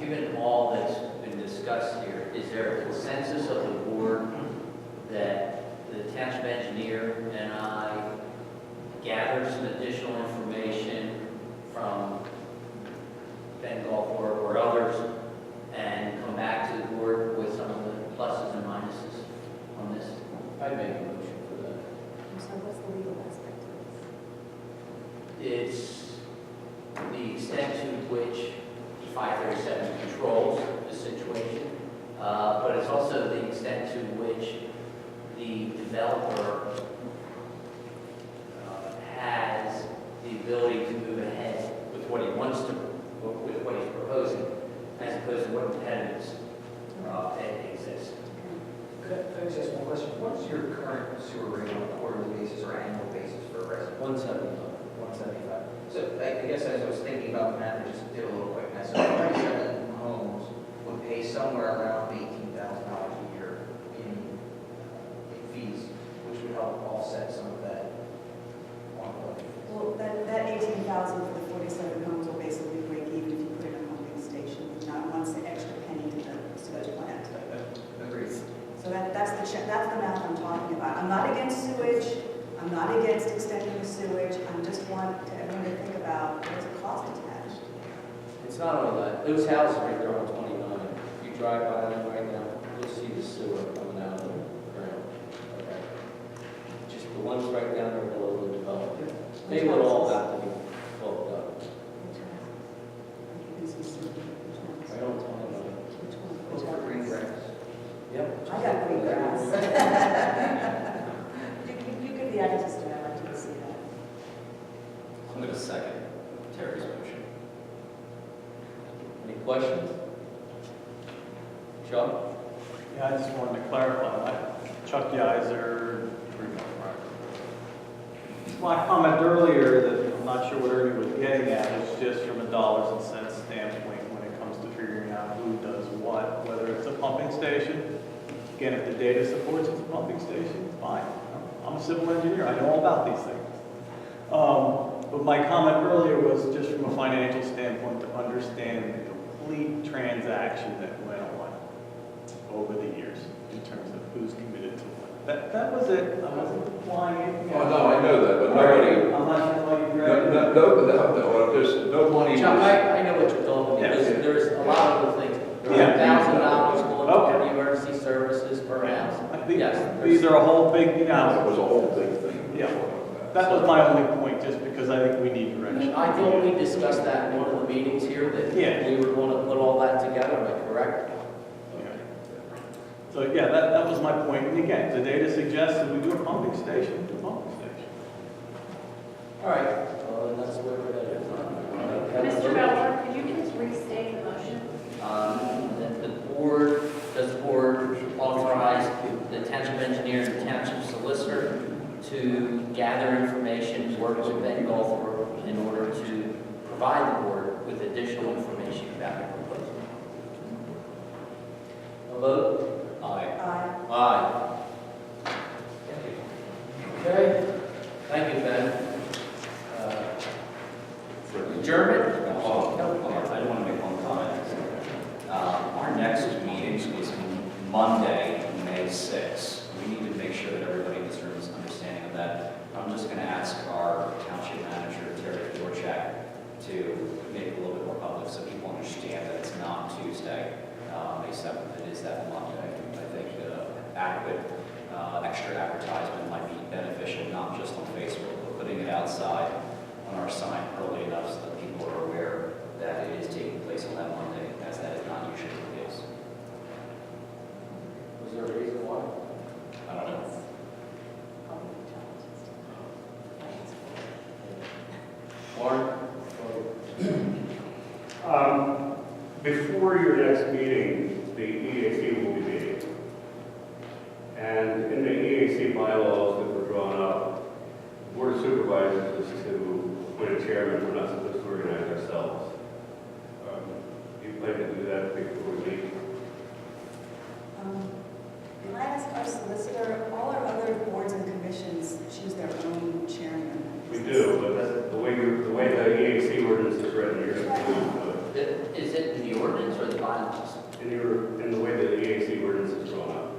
given all that's been discussed here, is there a consensus of the board that the township engineer and I gather some additional information from Ben Gulfport or others and come back to the board with some of the pluses and minuses on this? I'd make a motion for that. So what's the legal aspect of It's the extent to which 537 controls the situation, but it's also the extent to which the developer has the ability to move ahead with what he wants to, with what he's proposing, as opposed to what impediments exist. Could I just ask one question? What is your current sewer rate on a quarterly basis or annual basis for a resident? 175. 175. So I guess as I was thinking about the math, I just did a little quick math. So 37 homes would pay somewhere around $18,000 a year in fees, which would help offset some of that ongoing. Well, that 18,000 for the 47 homes will basically break even if you put in a pumping station, not once the extra penny to the sewage plant. Agreed. So that's the math I'm talking about. I'm not against sewage. I'm not against extending the sewage. I just want everyone to think about there's a cost attached. It's not only that, those houses right there on 29, if you drive by them right now, you'll see the sewer coming out of the ground. Okay. Just the ones right down there below the development. They would all have to be filled up. Right on 29. Those are green grass. Yep. I got green grass. You give the address to that, I didn't see that. I'm going to second Terry's motion. Any questions? Chuck? Yeah, I just wanted to clarify. Chuck Geiser. My comment earlier that I'm not sure what Ernie was getting at was just from a dollars and cents standpoint when it comes to figuring out who does what, whether it's a pumping station. Again, if the data supports it's a pumping station, fine. I'm a civil engineer. I know all about these things. But my comment earlier was just from a financial standpoint to understand the complete transaction that went on over the years in terms of who's committed to what. That was it. I wasn't implying anything else. Oh, no, I know that, but nobody, I'm not sure why you grabbed it. there's no money. Chuck, I know what you're talking about. Yes. There's a lot of other things. There's Yeah. $1,000 going Okay. to the emergency services per house. Yes. These are a whole big, That was a whole big thing. Yeah. That was my only point, just because I think we need direction. I thought we discussed that in one of the meetings here, that Yeah. we were going to put all that together, am I correct? So yeah, that was my point. And again, the data suggests that we do a pumping station, do a pumping station. All right, then that's where we're headed. Mr. Bauer, could you please restate the motion? That the board, does the board authorize the township engineer and the township solicitor to gather information, work with Ben Gulfport in order to provide the board with additional information about the proposal? A vote? Aye. Aye. Okay, thank you, Ben. Adjournment? I don't want to make one comment. Our next meeting is Monday, May 6th. We need to make sure that everybody deserves understanding of that. I'm just going to ask our township manager, Terry Dorchak, to make it a little bit more public so people understand that it's not Tuesday, May 7th. It is that Monday. I think adequate extra advertisement might be beneficial, not just on Facebook, but putting it outside on our sign early enough so that people are aware that it is taking place on that Monday, as that is not usually the case. Was there a reason why? I don't know. Warren? Before your next meeting, the EAC will be meeting. And in the EAC bylaws that were drawn up, the Board of Supervisors is to appoint a chairman. We're not supposed to organize ourselves. Do you plan to do that before we meet? Can I ask our solicitor, all our other boards and commissions choose their own chairman? We do, but that's the way the EAC ordinance is written, you're supposed to do it. Is it in the ordinance or the in the way that the EAC ordinance is drawn up.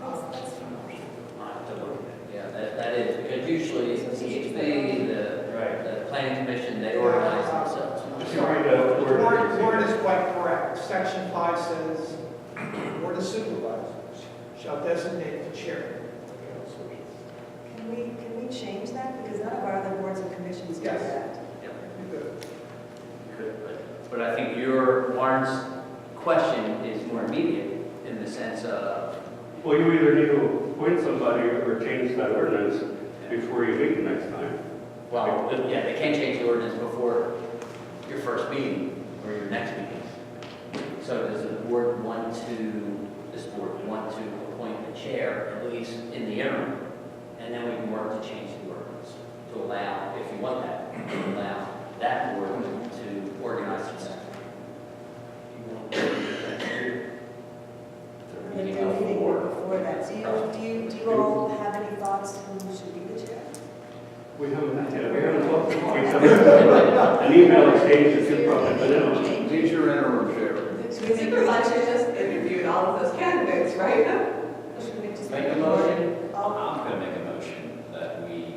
Oh, that's fine. I'll have to look at it. Yeah, that is, because usually it's CHB, the planning commission, they organize themselves. If you read the The ordinance. word is quite correct. Section 5 says, Board of Supervisors shall designate the chair. Can we change that? Because none of our other boards and commissions do Yes. that. But I think Warren's question is more immediate in the sense of, Well, you either need to appoint somebody or change that ordinance before you meet the next time. well, yeah, they can't change the ordinance before your first meeting or your next meeting. So does the board want to, this board want to appoint a chair, at least in the interim? And then we can work to change the ordinance to allow, if you want that, to allow that board to organize itself. Maybe a meeting before that. Do you all have any thoughts who should be the chair? We haven't talked about it. An email exchange is just probably minimum. He's your interim chair. The supervisor just interviewed all of those candidates, right? Should we just Make a motion. Oh, I'm going to make a motion that we,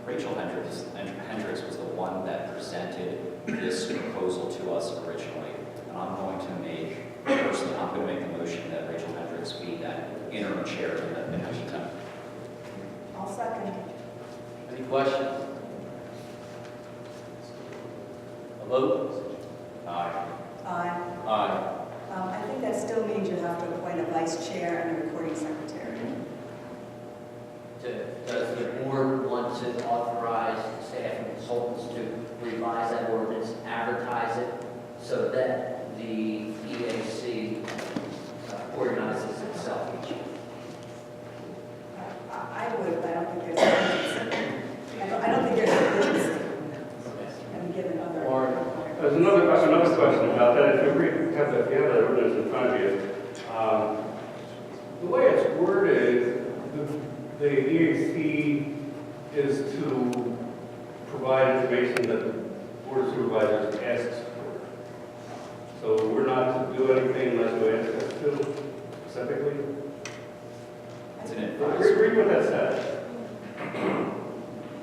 Rachel Hendricks was the one that presented this proposal to us originally. And I'm going to personally, I'm going to make a motion that Rachel Hendricks be that interim chair in the next time. I'll second. Any questions? A vote? Aye. Aye. Aye. I think that still means you have to appoint a vice chair and a recording secretary. Does the board want to authorize staff and consultants to revise that ordinance, advertise it, so that the EAC organizes itself each year? I would, but I don't think there's urgency. I don't think there's urgency. And given other. There's another question about that. If you have that ordinance in front of you, the way it's worded, the EAC is to provide information that the Board of Supervisors asks for. So we're not to do anything unless we ask us to specifically. It's an I advisory. agree with what that says.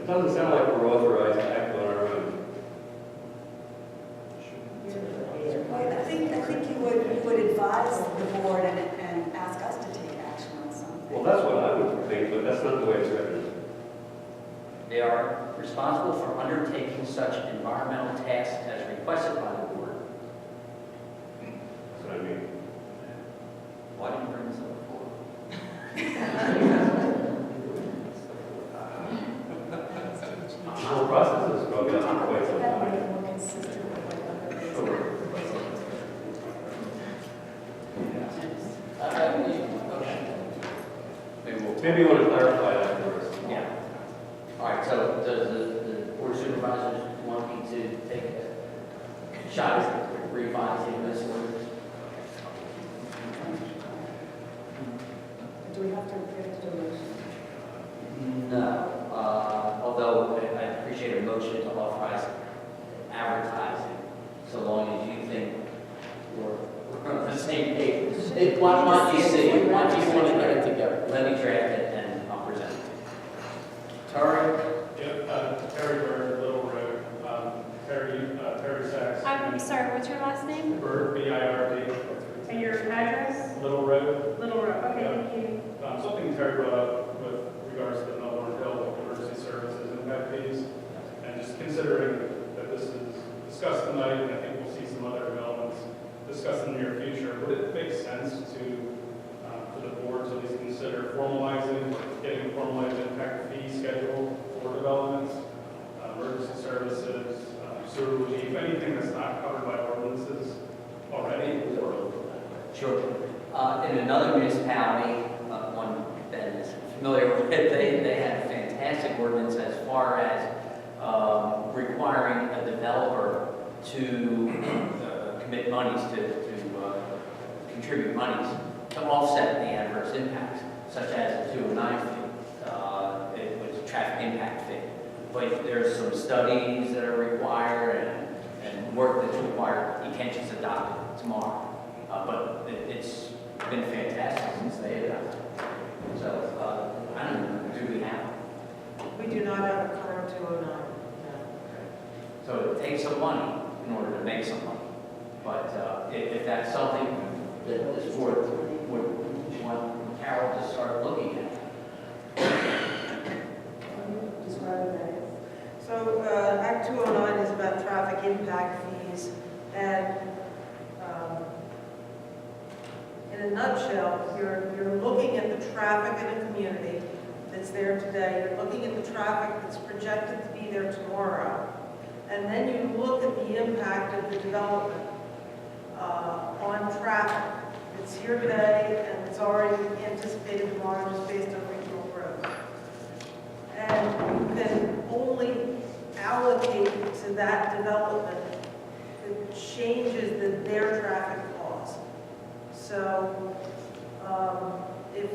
It doesn't sound like we're authorized to act on our own. I think you would advise the board and ask us to take action on something. Well, that's what I would think, but that's not the way it's written. They are responsible for undertaking such environmental tasks as requested by the board. That's what I mean. Why didn't you bring this up before? The whole process is probably not quite some That time. would be more consistent with what other things. Maybe you want to clarify that for us. Yeah. All right, so does the board of supervisors want me to take a shot at revising this ordinance? Do we have to get into a motion? No, although I appreciate a motion to authorize advertising, so long as you think we're on the same page. Why don't you see, why don't you want to get it together? Let me draft it and I'll present it to you. Terry? Terry Bird, Little Road, Terry Sachs. I'm sorry, what's your last name? Bird, B-I-R-D, And your address? Little Road. Little Road, okay, thank you. Something Terry brought up with regards to the Melbourne Hill Emergency Services impact fees, and just considering that this is discussed tonight, and I think we'll see some other developments discussed in the near future, would it make sense to, for the board to at least consider formalizing, getting a formalized impact fee schedule for developments, emergency services, sewer relief, anything that's not covered by ordinances already? Sure. In another municipality, one that is familiar with it, they had a fantastic ordinance as far as requiring a developer to commit monies, to contribute monies to offset the adverse impacts, such as the 209 fee. It was a traffic impact fee. But there's some studies that are required and work that's required. You can't just adopt it. tomorrow. But it's been fantastic since they had done it. So, I don't know, do we have? We do not have a current 209. No. So it takes some money in order to make some money. But if that's something that this board would want Carol to start looking at. Describe that. So Act 209 is about traffic impact fees, and in a nutshell, you're looking at the traffic in a community that's there today, you're looking at the traffic that's projected to be there tomorrow, and then you look at the impact of the development on traffic. It's here today, and it's already anticipated tomorrow just based on regional growth. And you can only allocate to that development the changes that their traffic cause. So if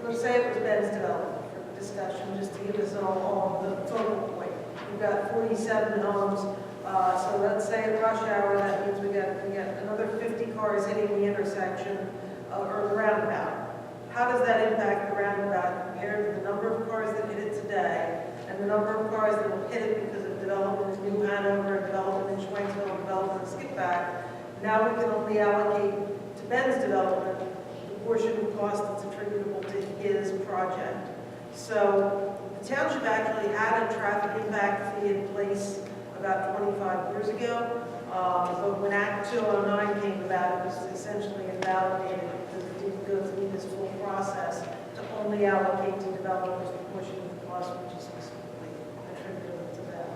let's say it was Ben's development for discussion, just to give us all the focal point. We've got 47 homes, so let's say at rush hour, that means we got another 50 cars hitting the intersection or the roundabout. How does that impact the roundabout compared to the number of cars that hit it today and the number of cars that will hit it because of development in New Hanover, development in Schwenksville, development in Skipback? Now we can only allocate to Ben's development the portion of cost that's attributable to his project. So the township actually had a traffic impact fee in place about 25 years ago, but when Act 209 came about, it was essentially invalidated because it didn't go through this full process to only allocate to developers the portion of the cost which is specifically attributable to them.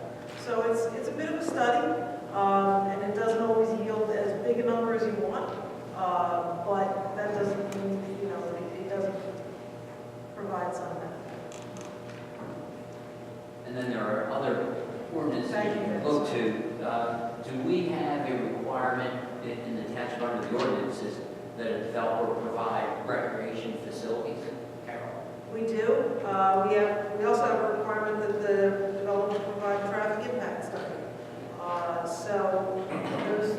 So it's a bit of a study, and it doesn't always yield as big a number as you want, but that doesn't mean, it doesn't provide some benefit. And then there are other ordinances you look to. Do we have a requirement in the township under the ordinances that a developer provide recreation facilities? Carol? We do. We also have a requirement that the developer provide traffic impact study. So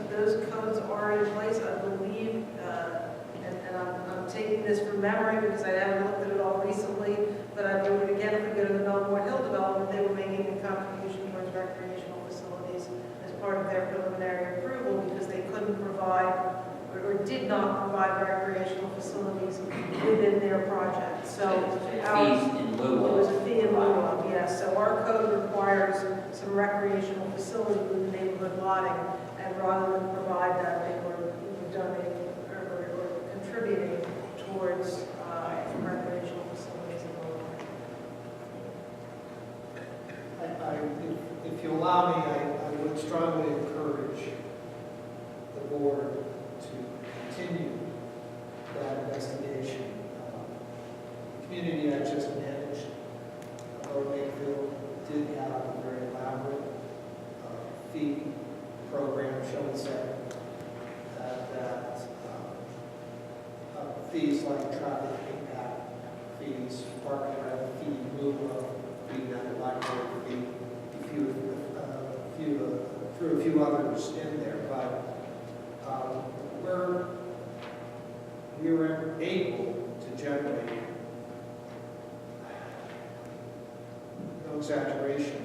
those codes are in place, I believe, and I'm taking this from memory because I haven't looked at it all recently, but I believe, again, if we go to the Belmore Hill development, they were making a contribution towards recreational facilities as part of their preliminary approval because they couldn't provide or did not provide recreational facilities within their project. So Fees in lieu it of. was a fee in lieu of, yes. So our code requires some recreational facility with neighborhood lotting, and rather than provide that, they were donating or contributing towards recreational facilities in Illinois. If you allow me, I would strongly encourage the board to continue that investigation. The community I just managed, Wakefield, did have a very elaborate fee program, shall we say, that fees like traffic impact fees, parking rent fee, lieu of fee, that library fee, threw a few others in there, but we were able to generate, no exaggeration,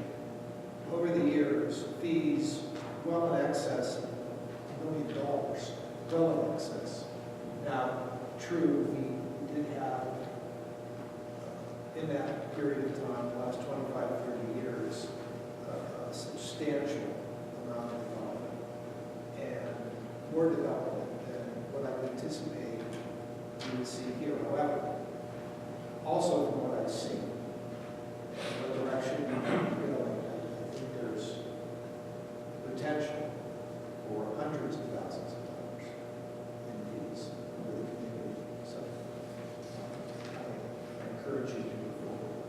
over the years, fees well in excess of $1 million, well in excess. Now, true, we did have, in that period of time, the last 25, 30 years, a substantial amount of development and more development than what I would anticipate you would see here. However, also from what I've seen, and the direction we're going, I think there's potential for hundreds of thousands of dollars in fees for the community. So I encourage you to move forward.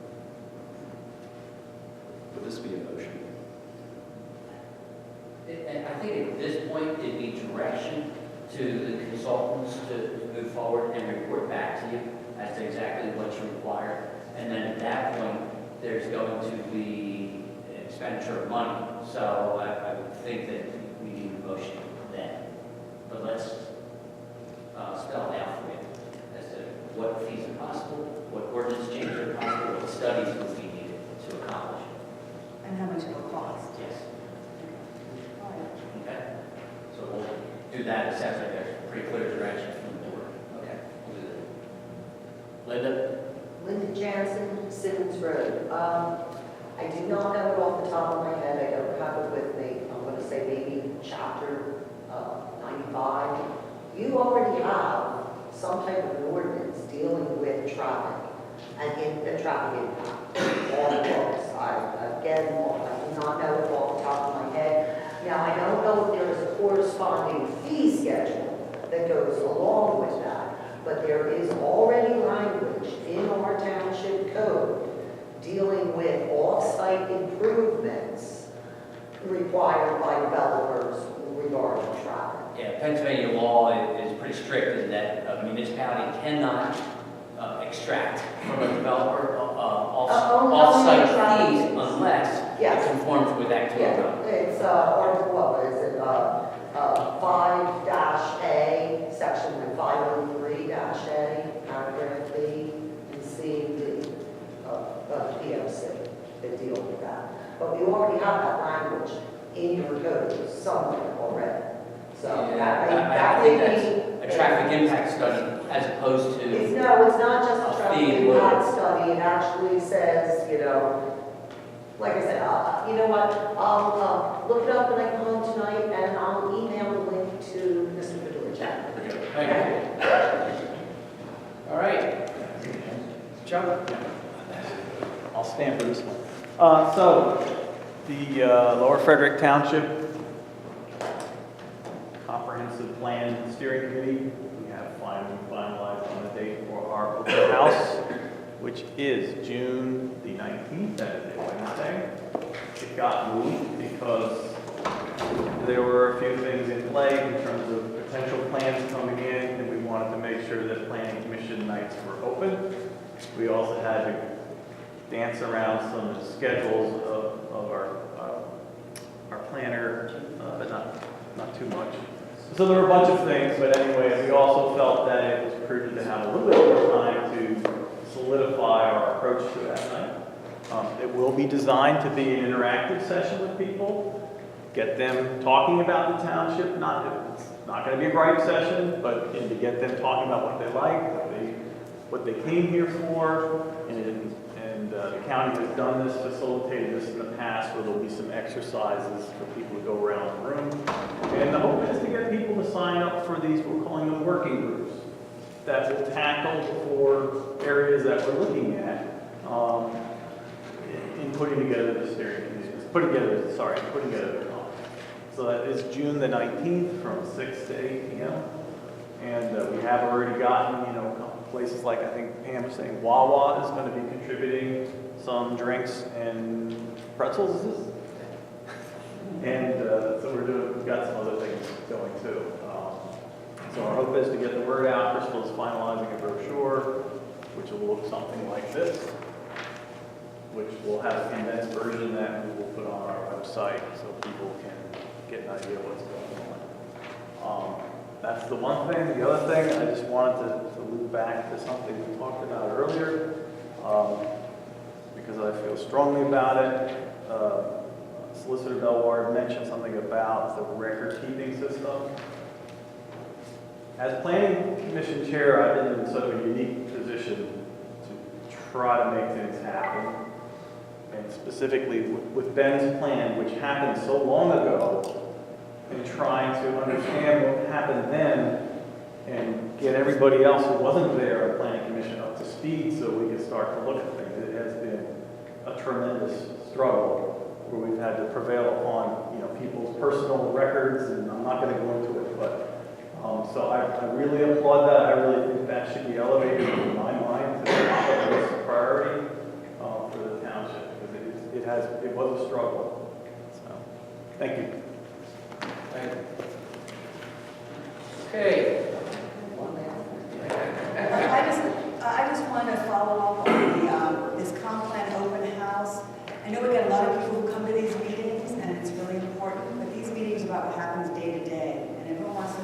Would this be a motion? I think at this point, it'd be direction to the consultants to move forward and report back to you as to exactly what's required. And then at that point, there's going to be expenditure of money. So I would think that we need a motion then. but let's spell it out for you as to what fees are possible, what ordinance changes are possible, what studies would be needed to accomplish. And how much it will cost. Yes. All right. Okay? So we'll do that. It sounds like there's pretty clear direction from the board. Okay, we'll do that. Linda? Linda Jansen, Simmons Road. I do not know it off the top of my head, I don't have it with me. I'm going to say maybe chapter 95. You already have some type of an ordinance dealing with traffic and the traffic impact on the books. I do not know it off the top of my head. Now, I don't know if there is a corresponding fee schedule that goes along with that, but there is already language in our township code dealing with off-site improvements required by developers regarding traffic. Yeah, Pennsylvania law is pretty strict in that a municipality cannot extract from a developer off-site fees unless Yes. it conforms with Act 209. Yeah, it's Article, what is it, 5-A, Section 503-A, paragraph B, and C and D of POC that deal with that. But we already have that language in your code somewhere already. So I think that's a traffic impact study as opposed to, it's not just a a traffic fee impact study, it actually says, like I said, you know what, I'll look it up when I come home tonight, and I'll email the link to Mr. Fedorich. thank you. All right. Chuck? I'll stand for this one. So, the Lower Frederick Township Comprehensive Plan Steering Committee, we have finally finalized on the date for our open house, which is June the 19th, that is a Wednesday. It got moved because there were a few things in play in terms of potential plans coming in, and we wanted to make sure that planning commission nights were open. We also had to dance around some schedules of our planner, but not too much. So there were a bunch of things, but anyway, we also felt that it was prudent to have a little bit more time to solidify our approach to that night. It will be designed to be an interactive session with people, get them talking about the township. It's not going to be a gripe session, but to get them talking about what they like, what they came here for, and the county has done this, facilitated this in the past, where there'll be some exercises for people to go around the room. And the hope is to get people to sign up for these, we're calling them working groups, that will tackle the 4 areas that we're looking at in putting together the steering committee, putting together the conference. So that is June the 19th from 6 to 8 p.m. And we have already gotten, places like, I think Pam was saying, Wawa is going to be contributing some drinks and pretzels, is this? And so we've got some other things going too. So our hope is to get the word out. Crystal is finalizing a brochure, which will look something like this, which will have a condensed version that we will put on our website so people can get an idea of what's going on. That's the one thing. The other thing, I just wanted to loop back to something we talked about earlier, because I feel strongly about it. Solicitor Belward mentioned something about the record-keeping system. As Planning Commission Chair, I've been in sort of a unique position to try to make things happen. And specifically with Ben's plan, which happened so long ago, and trying to understand what happened then and get everybody else who wasn't there at Planning Commission up to speed so we could start to look at things. It has been a tremendous struggle where we've had to prevail upon, people's personal records, and I'm not going to go into it, but so I really applaud that. I really think that should be elevated in my mind to the top of priority for the township, because it was a struggle. So, thank you. Okay. I just want to follow up on this comp plan open house. I know we got a lot of people who come to these meetings, and it's really important, but these meetings are about what happens day to day, and everyone wants to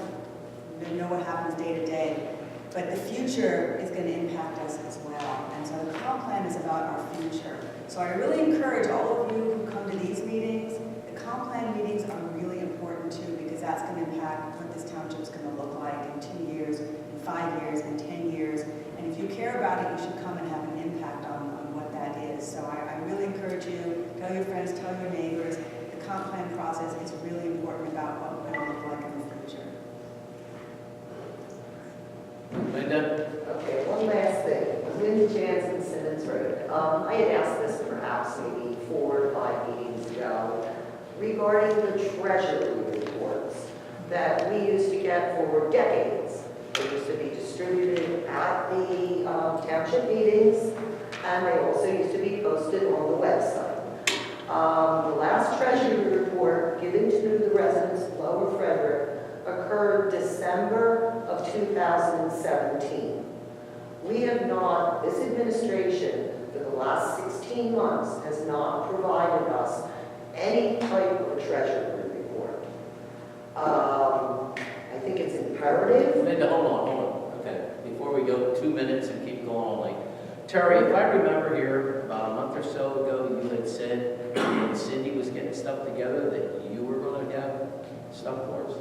what happens day to day. But the future is going to impact us as well. And so the comp plan is about our future. So I really encourage all of you who come to these meetings, the comp plan meetings are really important too, because that's going to impact what this township's going to look like in 2 years, in 5 years, in 10 years. And if you care about it, you should come and have an impact on what that is. So I really encourage you, tell your friends, tell your neighbors, the comp plan process is really important about what we're going to look like in the future. Linda? Okay, one last thing. Linda Jansen, Simmons Road. I had asked this perhaps maybe 4 or 5 meetings ago regarding the treasury reports that we used to get for decades. They used to be distributed at the township meetings, and they also used to be posted on the website. The last treasury report given to the residents of Lower Frederick occurred December of 2017. We have not, this administration for the last 16 months has not provided us any type of a treasury report. I think it's imperative. Linda, hold on. Okay, before we go 2 minutes and keep going only. Terry, if I remember here, about a month or so ago, you had said when Cindy was getting stuff together that you were going to have stuff for us.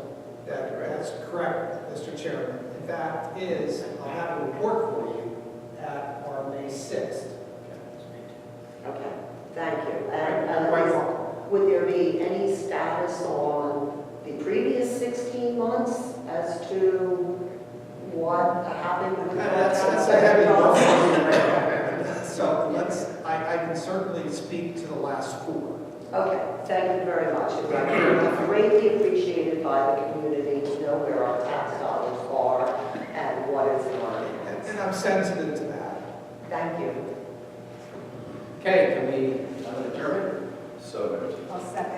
That's correct, Mr. Chairman. In fact, I'll have a report for you at our May 6th. Okay, thank you. Quite welcome. Would there be any status on the previous 16 months as to what happened with the That's a heavy lift. So I can certainly speak to the last 4. Okay, thank you very much. It would be greatly appreciated by the community to know where our tax dollars are and what is in our hands. And I'm sensitive to that. Thank you. Okay, can we adjourn? So, I'll second.